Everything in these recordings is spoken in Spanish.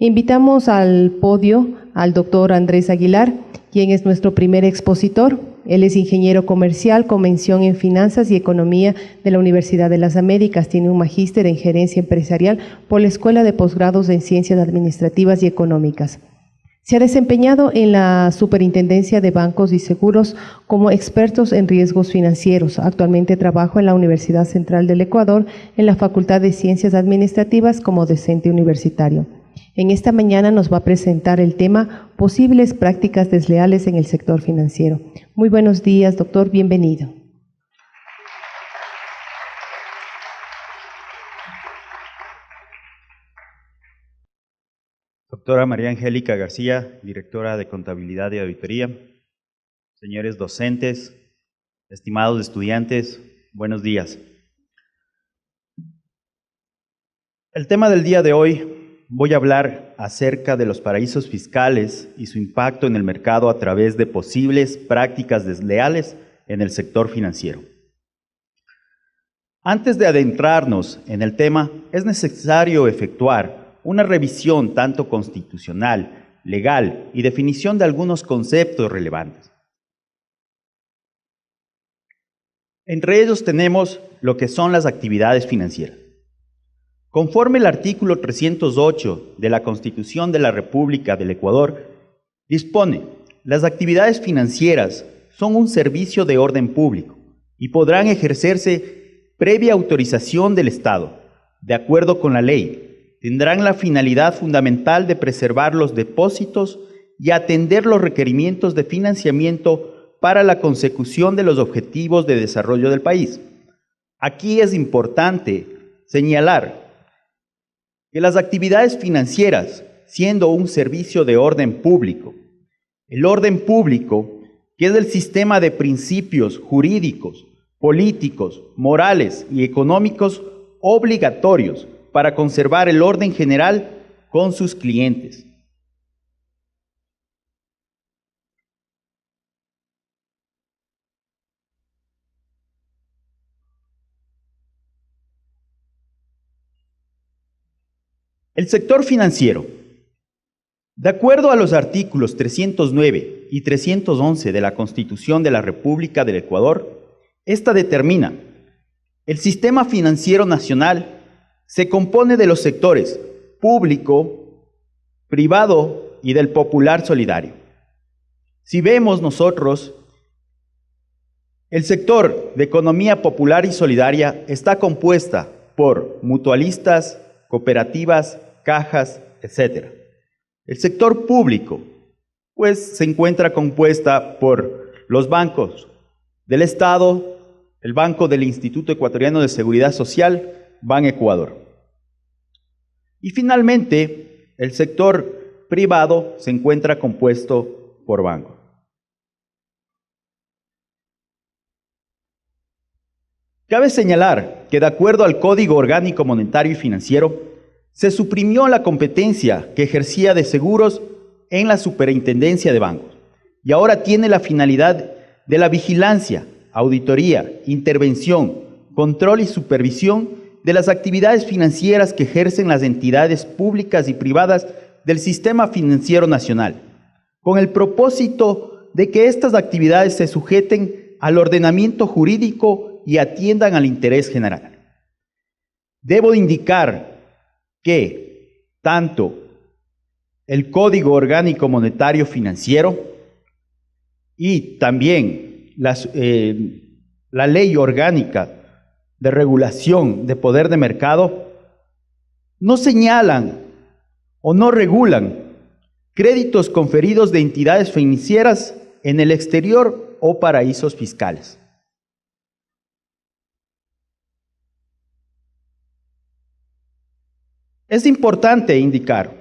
Invitamos al podio al doctor Andrés Aguilar, quien es nuestro primer expositor. Él es ingeniero comercial con mención en Finanzas y Economía de la Universidad de las Américas. Tiene un magíster en Gerencia Empresarial por la Escuela de Posgrados en Ciencias Administrativas y Económicas. Se ha desempeñado en la Superintendencia de Bancos y Seguros como expertos en riesgos financieros. Actualmente trabaja en la Universidad Central del Ecuador en la Facultad de Ciencias Administrativas como docente universitario. En esta mañana nos va a presentar el tema Posibles prácticas desleales en el sector financiero. Muy buenos días, doctor, bienvenido. Doctora María Angélica García, directora de Contabilidad y Auditoría, señores docentes, estimados estudiantes, buenos días. El tema del día de hoy, voy a hablar acerca de los paraísos fiscales y su impacto en el mercado a través de posibles prácticas desleales en el sector financiero. Antes de adentrarnos en el tema, es necesario efectuar una revisión tanto constitucional, legal y definición de algunos conceptos relevantes. Entre ellos tenemos lo que son las actividades financieras. Conforme el artículo 308 de la Constitución de la República del Ecuador, dispone: las actividades financieras son un servicio de orden público y podrán ejercerse previa autorización del Estado, de acuerdo con la ley. Tendrán la finalidad fundamental de preservar los depósitos y atender los requerimientos de financiamiento para la consecución de los objetivos de desarrollo del país. Aquí es importante señalar que las actividades financieras, siendo un servicio de orden público, el orden público, que es el sistema de principios jurídicos, políticos, morales y económicos obligatorios para conservar el orden general con sus clientes. El sector financiero. De acuerdo a los artículos 309 y 311 de la Constitución de la República del Ecuador, esta determina: el sistema financiero nacional se compone de los sectores público, privado y del popular solidario. Si vemos nosotros, el sector de economía popular y solidaria está compuesta por mutualistas, cooperativas, cajas, etc. El sector público, pues, se encuentra compuesta por los bancos del Estado, el Banco del Instituto Ecuatoriano de Seguridad Social, Banecuador. Y finalmente, el sector privado se encuentra compuesto por bancos. Cabe señalar que, de acuerdo al Código Orgánico Monetario y Financiero, se suprimió la competencia que ejercía de seguros en la Superintendencia de Bancos y ahora tiene la finalidad de la vigilancia, auditoría, intervención, control y supervisión de las actividades financieras que ejercen las entidades públicas y privadas del sistema financiero nacional, con el propósito de que estas actividades se sujeten al ordenamiento jurídico y atiendan al interés general. Debo indicar que tanto el Código Orgánico Monetario Financiero y también la Ley Orgánica de Regulación de Poder de Mercado no señalan o no regulan créditos conferidos de entidades financieras en el exterior o paraísos fiscales. Es importante indicar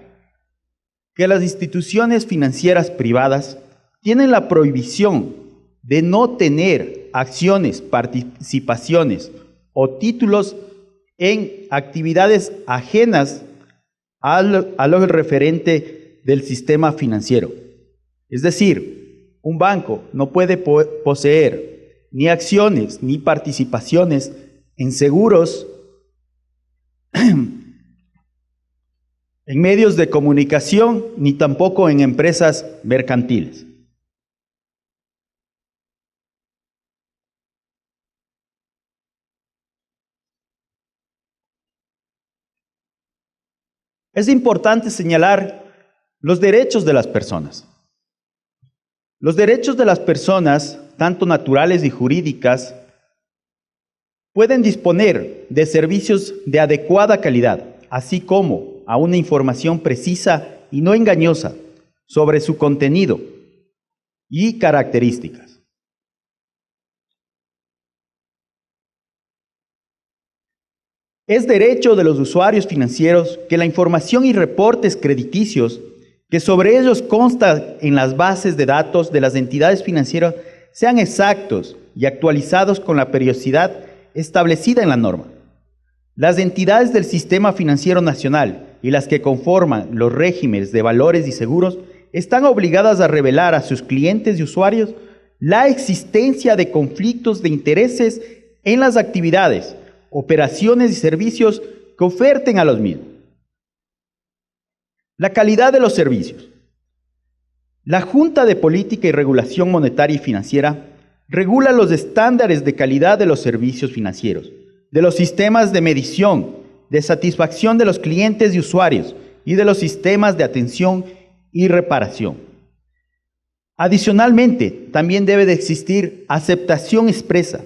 que las instituciones financieras privadas tienen la prohibición de no tener acciones, participaciones o títulos en actividades ajenas a lo referente del sistema financiero. Es decir, un banco no puede poseer ni acciones ni participaciones en seguros en medios de comunicación, ni tampoco en empresas mercantiles. Es importante señalar los derechos de las personas. Los derechos de las personas, tanto naturales y jurídicas, pueden disponer de servicios de adecuada calidad, así como a una información precisa y no engañosa sobre su contenido y características. Es derecho de los usuarios financieros que la información y reportes crediticios que sobre ellos consta en las bases de datos de las entidades financieras sean exactos y actualizados con la periodicidad establecida en la norma. Las entidades del sistema financiero nacional y las que conforman los regímenes de valores y seguros están obligadas a revelar a sus clientes y usuarios la existencia de conflictos de intereses en las actividades, operaciones y servicios que oferten a los mismos. La calidad de los servicios. La Junta de Política y Regulación Monetaria y Financiera regula los estándares de calidad de los servicios financieros, de los sistemas de medición, de satisfacción de los clientes y usuarios y de los sistemas de atención y reparación. Adicionalmente, también debe de existir aceptación expresa.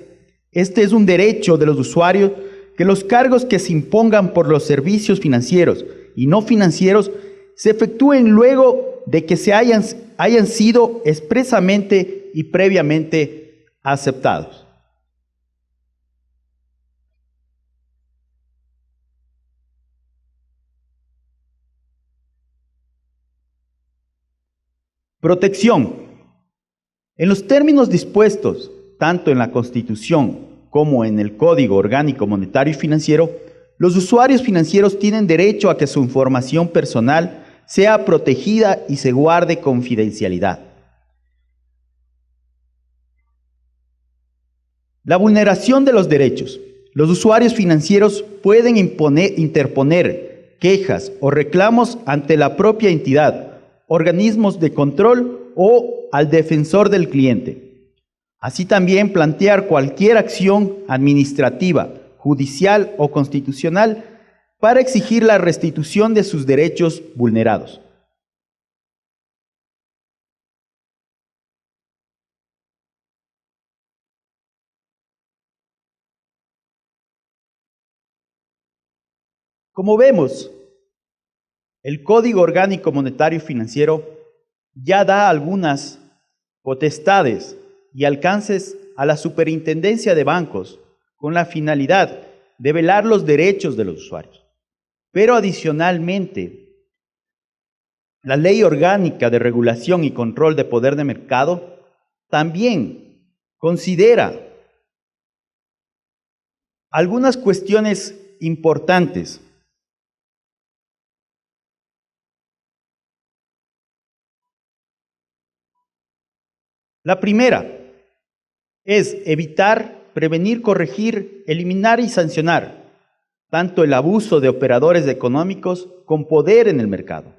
Este es un derecho de los usuarios que los cargos que se impongan por los servicios financieros y no financieros se efectúen luego de que hayan sido expresamente y previamente aceptados. Protección. En los términos dispuestos, tanto en la Constitución como en el Código Orgánico Monetario y Financiero, los usuarios financieros tienen derecho a que su información personal sea protegida y se guarde confidencialidad. La vulneración de los derechos. Los usuarios financieros pueden interponer quejas o reclamos ante la propia entidad, organismos de control o al defensor del cliente. Así también plantear cualquier acción administrativa, judicial o constitucional para exigir la restitución de sus derechos vulnerados. Como vemos, el Código Orgánico Monetario y Financiero ya da algunas potestades y alcances a la Superintendencia de Bancos con la finalidad de velar los derechos de los usuarios. Pero adicionalmente, la Ley Orgánica de Regulación y Control de Poder de Mercado también considera algunas cuestiones importantes. La primera es evitar, prevenir, corregir, eliminar y sancionar tanto el abuso de operadores económicos con poder en el mercado.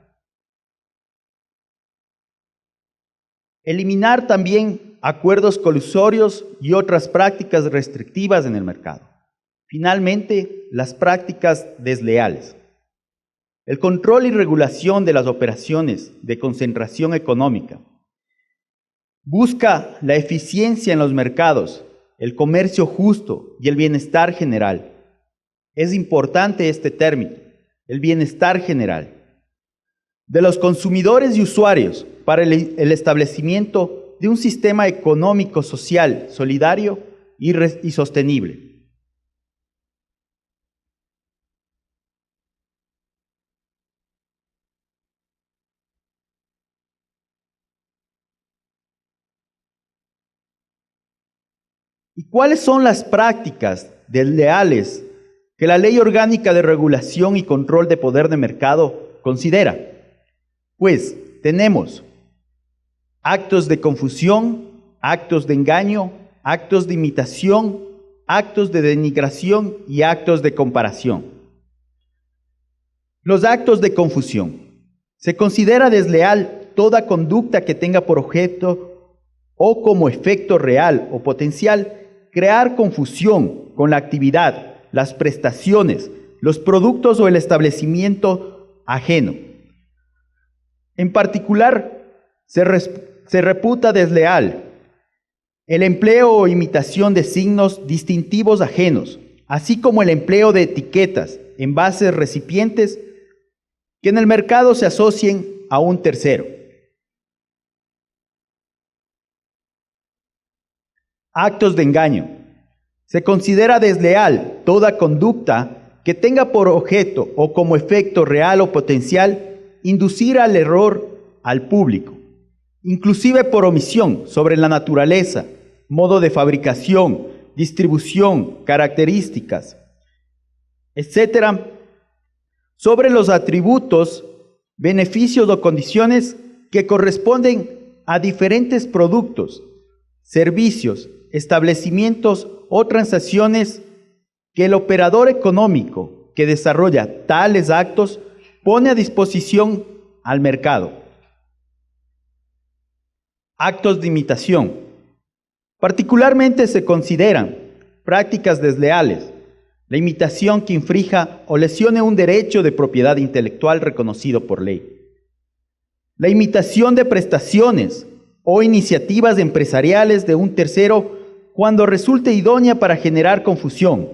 Eliminar también acuerdos colusorios y otras prácticas restrictivas en el mercado. Finalmente, las prácticas desleales. El control y regulación de las operaciones de concentración económica. Busca la eficiencia en los mercados, el comercio justo y el bienestar general. Es importante este término, el bienestar general, de los consumidores y usuarios para el establecimiento de un sistema económico, social, solidario y sostenible. ¿Y cuáles son las prácticas desleales que la Ley Orgánica de Regulación y Control de Poder de Mercado considera? Pues tenemos actos de confusión, actos de engaño, actos de imitación, actos de denigración y actos de comparación. Los actos de confusión. Se considera desleal toda conducta que tenga por objeto o como efecto real o potencial crear confusión con la actividad, las prestaciones, los productos o el establecimiento ajeno. En particular, se reputa desleal el empleo o imitación de signos distintivos ajenos, así como el empleo de etiquetas, envases, recipientes que en el mercado se asocien a un tercero. Actos de engaño. Se considera desleal toda conducta que tenga por objeto o como efecto real o potencial inducir al error al público, inclusive por omisión sobre la naturaleza, modo de fabricación, distribución, características, etcétera, sobre los atributos, beneficios o condiciones que corresponden a diferentes productos, servicios, establecimientos o transacciones que el operador económico que desarrolla tales actos pone a disposición al mercado. Actos de imitación. Particularmente se consideran prácticas desleales la imitación que infrija o lesione un derecho de propiedad intelectual reconocido por ley. La imitación de prestaciones o iniciativas empresariales de un tercero cuando resulte idónea para generar confusión.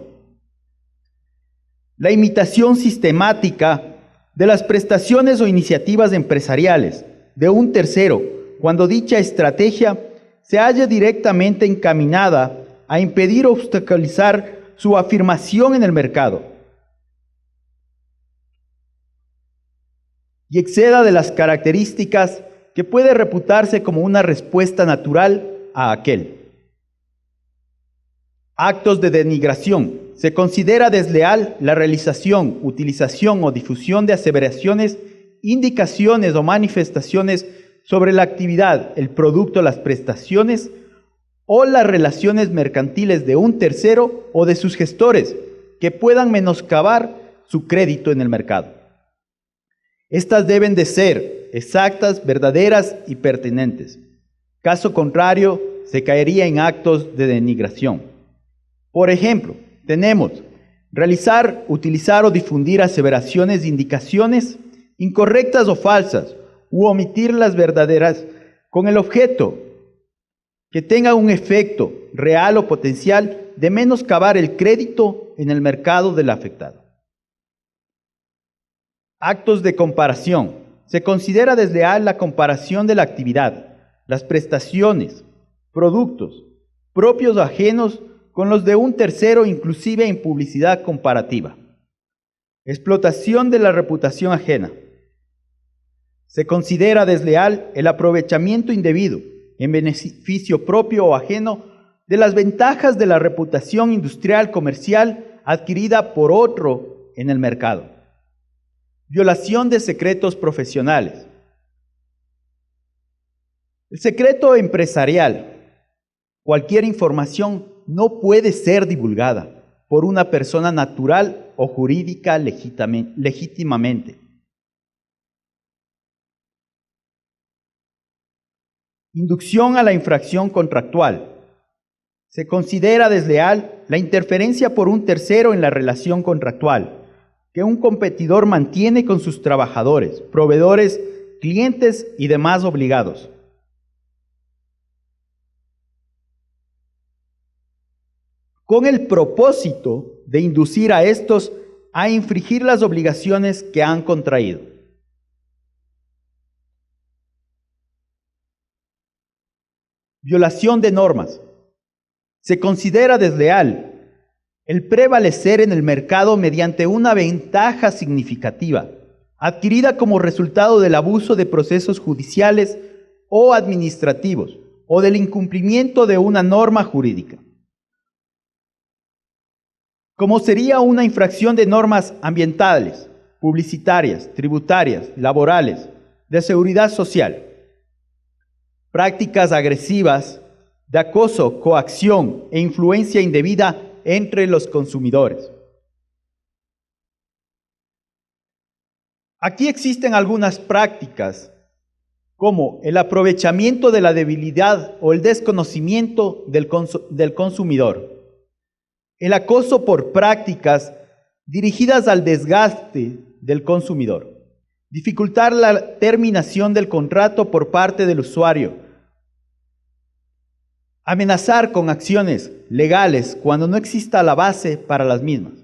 La imitación sistemática de las prestaciones o iniciativas empresariales de un tercero cuando dicha estrategia se halla directamente encaminada a impedir o obstaculizar su afirmación en el mercado y exceda de las características que puede reputarse como una respuesta natural a aquel. Actos de denigración. Se considera desleal la realización, utilización o difusión de aseveraciones, indicaciones o manifestaciones sobre la actividad, el producto, las prestaciones o las relaciones mercantiles de un tercero o de sus gestores que puedan menoscabar su crédito en el mercado. Estas deben de ser exactas, verdaderas y pertinentes. Caso contrario, se caería en actos de denigración. Por ejemplo, tenemos realizar, utilizar o difundir aseveraciones, indicaciones incorrectas o falsas, u omitir las verdaderas con el objeto que tenga un efecto real o potencial de menoscabar el crédito en el mercado del afectado. Actos de comparación. Se considera desleal la comparación de la actividad, las prestaciones, productos, propios o ajenos, con los de un tercero, inclusive en publicidad comparativa. Explotación de la reputación ajena. Se considera desleal el aprovechamiento indebido, en beneficio propio o ajeno, de las ventajas de la reputación industrial comercial adquirida por otro en el mercado. Violación de secretos profesionales. El secreto empresarial. Cualquier información no puede ser divulgada por una persona natural o jurídica legítimamente. Inducción a la infracción contractual. Se considera desleal la interferencia por un tercero en la relación contractual que un competidor mantiene con sus trabajadores, proveedores, clientes y demás obligados. Con el propósito de inducir a estos a infringir las obligaciones que han contraído. Violación de normas. Se considera desleal el prevalecer en el mercado mediante una ventaja significativa, adquirida como resultado del abuso de procesos judiciales o administrativos, o del incumplimiento de una norma jurídica. Como sería una infracción de normas ambientales, publicitarias, tributarias, laborales, de seguridad social. Prácticas agresivas de acoso, coacción e influencia indebida entre los consumidores. Aquí existen algunas prácticas como el aprovechamiento de la debilidad o el desconocimiento del consumidor, el acoso por prácticas dirigidas al desgaste del consumidor, dificultar la terminación del contrato por parte del usuario, amenazar con acciones legales cuando no exista la base para las mismas,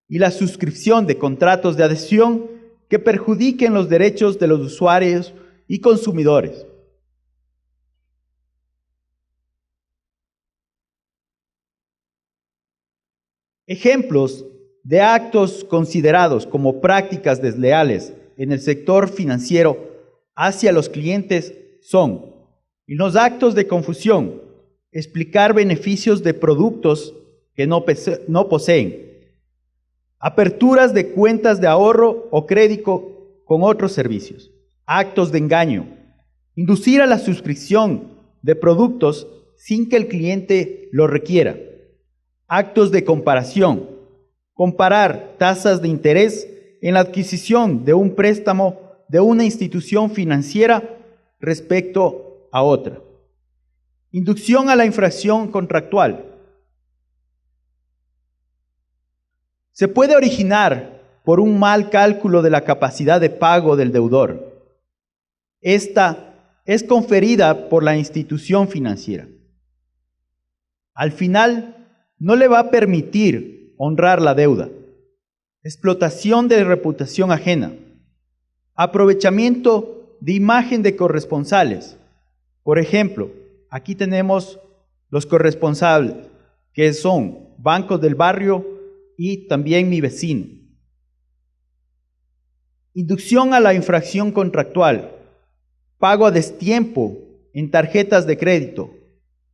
y la suscripción de contratos de adhesión que perjudiquen los derechos de los usuarios y consumidores. Ejemplos de actos considerados como prácticas desleales en el sector financiero hacia los clientes son los actos de confusión, explicar beneficios de productos que no poseen, aperturas de cuentas de ahorro o crédito con otros servicios, actos de engaño, inducir a la suscripción de productos sin que el cliente lo requiera, actos de comparación, comparar tasas de interés en la adquisición de un préstamo de una institución financiera respecto a otra, inducción a la infracción contractual. Se puede originar por un mal cálculo de la capacidad de pago del deudor. Esta es conferida por la institución financiera. Al final, no le va a permitir honrar la deuda. Explotación de reputación ajena. Aprovechamiento de imagen de corresponsales. Por ejemplo, aquí tenemos los corresponsables, que son bancos del barrio y también mi vecino. Inducción a la infracción contractual. Pago a destiempo en tarjetas de crédito.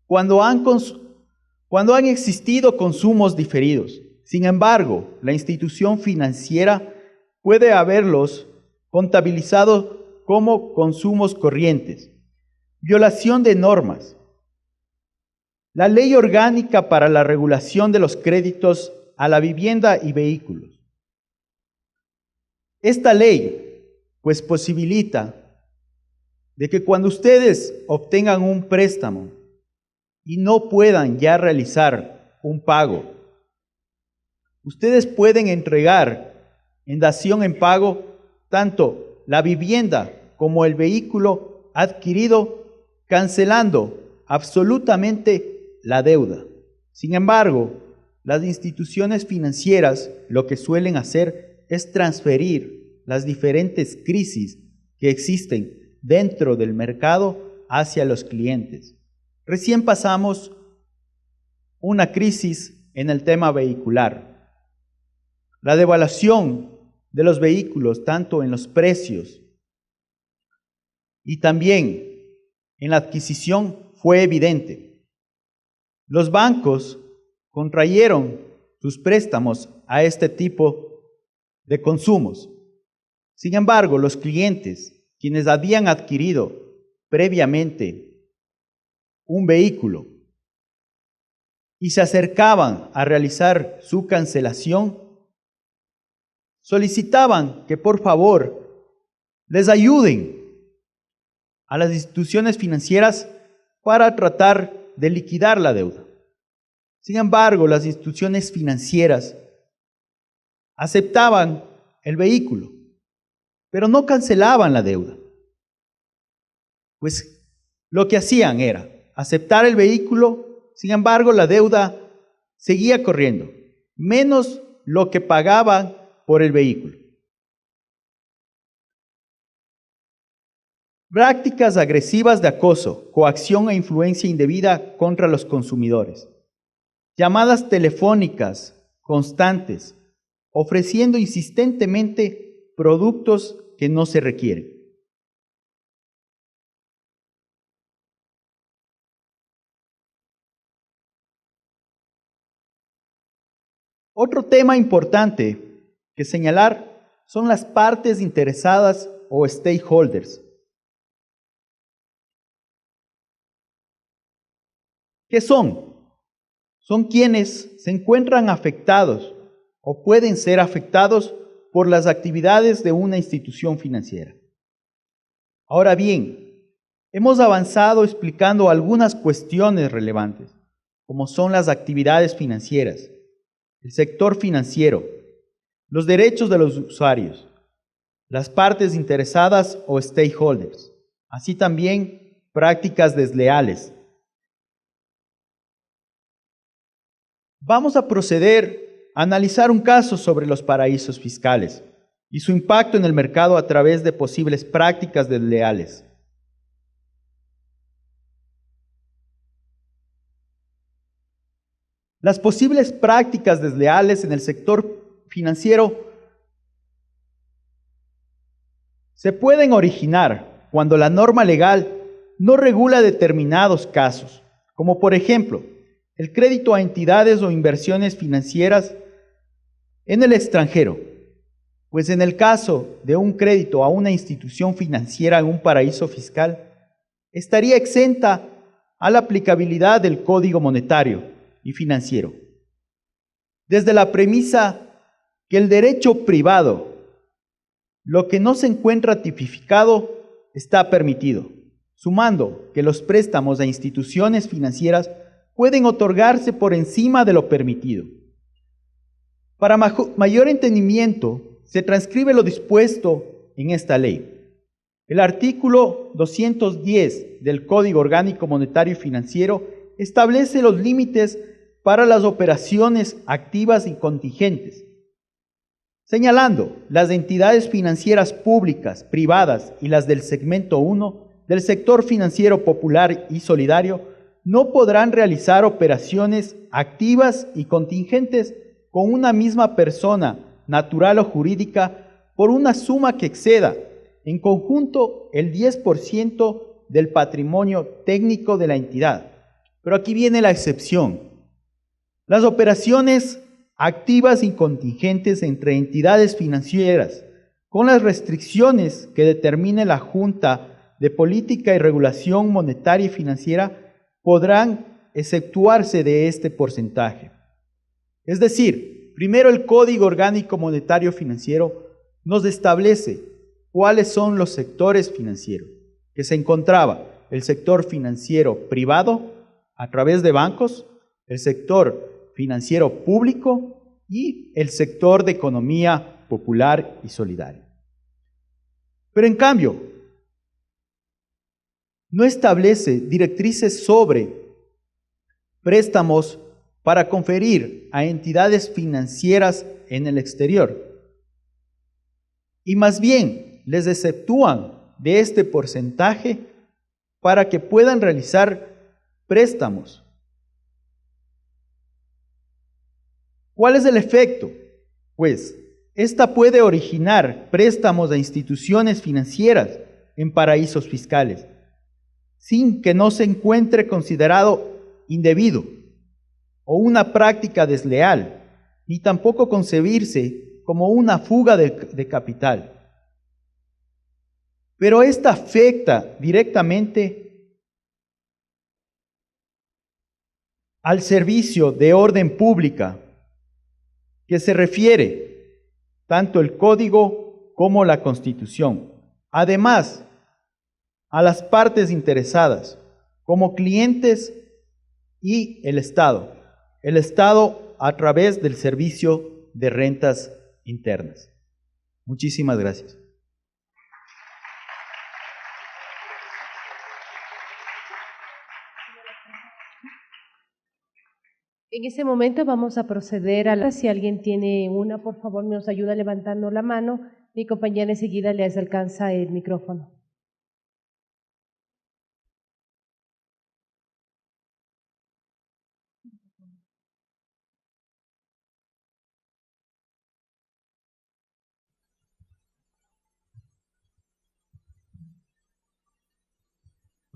Cuando han existido consumos diferidos. Sin embargo, la institución financiera puede haberlos contabilizado como consumos corrientes. Violación de normas. La Ley Orgánica para la Regulación de los Créditos a la Vivienda y Vehículos. Esta ley, pues, posibilita de que cuando ustedes obtengan un préstamo y no puedan ya realizar un pago, ustedes pueden entregar en dación en pago tanto la vivienda como el vehículo adquirido, cancelando absolutamente la deuda. Sin embargo, las instituciones financieras lo que suelen hacer es transferir las diferentes crisis que existen dentro del mercado hacia los clientes. Recién pasamos una crisis en el tema vehicular. La devaluación de los vehículos, tanto en los precios y también en la adquisición, fue evidente. Los bancos contrayeron sus préstamos a este tipo de consumos. Sin embargo, los clientes, quienes habían adquirido previamente un vehículo y se acercaban a realizar su cancelación, solicitaban que por favor les ayuden a las instituciones financieras para tratar de liquidar la deuda. Sin embargo, las instituciones financieras aceptaban el vehículo, pero no cancelaban la deuda. Pues lo que hacían era aceptar el vehículo, sin embargo la deuda seguía corriendo, menos lo que pagaban por el vehículo. Prácticas agresivas de acoso, coacción e influencia indebida contra los consumidores. Llamadas telefónicas constantes, ofreciendo insistentemente productos que no se requieren. Otro tema importante que señalar son las partes interesadas o stakeholders. ¿Qué son? Son quienes se encuentran afectados o pueden ser afectados por las actividades de una institución financiera. Ahora bien, hemos avanzado explicando algunas cuestiones relevantes, como son las actividades financieras, el sector financiero, los derechos de los usuarios, las partes interesadas o stakeholders, así también prácticas desleales. Vamos a proceder a analizar un caso sobre los paraísos fiscales y su impacto en el mercado a través de posibles prácticas desleales. Las posibles prácticas desleales en el sector financiero se pueden originar cuando la norma legal no regula determinados casos, como por ejemplo, el crédito a entidades o inversiones financieras en el extranjero, pues en el caso de un crédito a una institución financiera en un paraíso fiscal, estaría exenta a la aplicabilidad del Código Monetario y Financiero. Desde la premisa que el derecho privado, lo que no se encuentra tipificado, está permitido, sumando que los préstamos a instituciones financieras pueden otorgarse por encima de lo permitido. Para mayor entendimiento, se transcribe lo dispuesto en esta ley. El artículo 210 del Código Orgánico Monetario y Financiero establece los límites para las operaciones activas y contingentes, señalando las entidades financieras públicas, privadas y las del segmento 1 del sector financiero popular y solidario no podrán realizar operaciones activas y contingentes con una misma persona, natural o jurídica, por una suma que exceda, en conjunto, el 10% del patrimonio técnico de la entidad. Pero aquí viene la excepción. Las operaciones activas y contingentes entre entidades financieras, con las restricciones que determine la Junta de Política y Regulación Monetaria y Financiera, podrán exceptuarse de este porcentaje. Es decir, primero el Código Orgánico Monetario Financiero nos establece cuáles son los sectores financieros, que se encontraba el sector financiero privado a través de bancos, el sector financiero público y el sector de economía popular y solidaria. Pero en cambio, no establece directrices sobre préstamos para conferir a entidades financieras en el exterior. Y más bien les exceptúan de este porcentaje para que puedan realizar préstamos. ¿Cuál es el efecto? Pues, esta puede originar préstamos a instituciones financieras en paraísos fiscales, sin que no se encuentre considerado indebido o una práctica desleal, ni tampoco concebirse como una fuga de capital. Pero esta afecta directamente al servicio de orden pública, que se refiere tanto el Código como la Constitución. Además, a las partes interesadas, como clientes y el Estado a través del Servicio de Rentas Internas. Muchísimas gracias. En ese momento vamos a proceder a si alguien tiene una, por favor, nos ayuda levantando la mano. Mi compañera enseguida les alcanza el micrófono.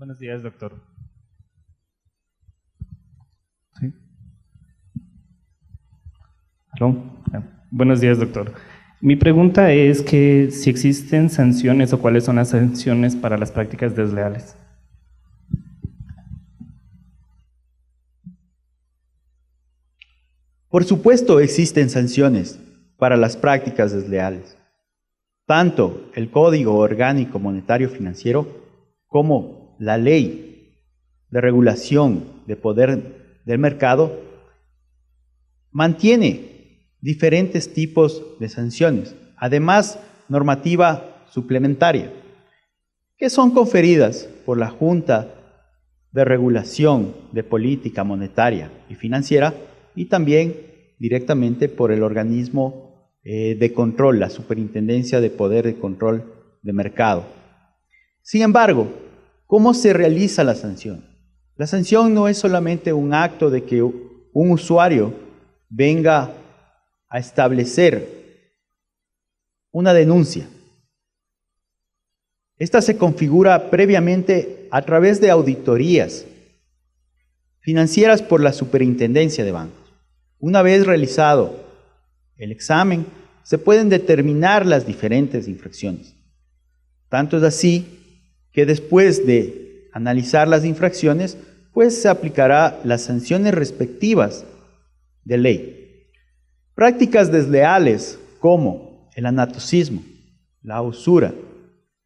Buenos días, doctor. ¿Sí? ¿Aló? Buenos días, doctor. Mi pregunta es que si existen sanciones o cuáles son las sanciones para las prácticas desleales. Por supuesto existen sanciones para las prácticas desleales. Tanto el Código Orgánico Monetario Financiero como la Ley de Regulación de Poder del Mercado mantiene diferentes tipos de sanciones, además normativa suplementaria, que son conferidas por la Junta de Regulación de Política Monetaria y Financiera y también directamente por el organismo de control, la Superintendencia de Poder de Control de Mercado. Sin embargo, ¿cómo se realiza la sanción? La sanción no es solamente un acto de que un usuario venga a establecer una denuncia. Esta se configura previamente a través de auditorías financieras por la Superintendencia de Bancos. Una vez realizado el examen, se pueden determinar las diferentes infracciones. Tanto es así que después de analizar las infracciones, pues se aplicará las sanciones respectivas de ley. Prácticas desleales como el anatocismo, la usura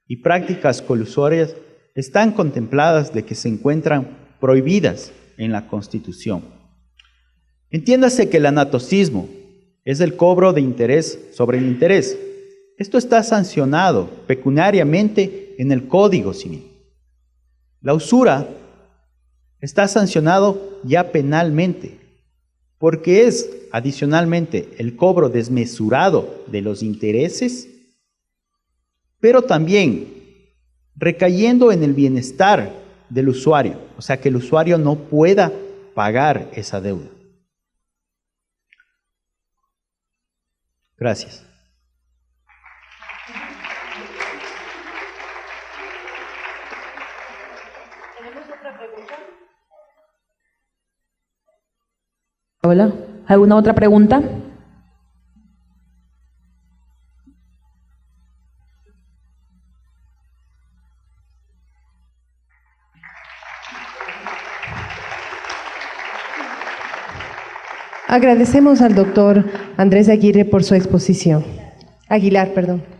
y prácticas colusorias están contempladas de que se encuentran prohibidas en la Constitución. Entiéndase que el anatocismo es el cobro de interés sobre el interés. Esto está sancionado pecuniariamente en el Código Civil. La usura está sancionado ya penalmente, porque es adicionalmente el cobro desmesurado de los intereses, pero también recayendo en el bienestar del usuario, o sea que el usuario no pueda pagar esa deuda. Gracias. ¿Tenemos otra pregunta? Hola, ¿alguna otra pregunta? Agradecemos al doctor Andrés Aguilar por su exposición. Aguilar, perdón.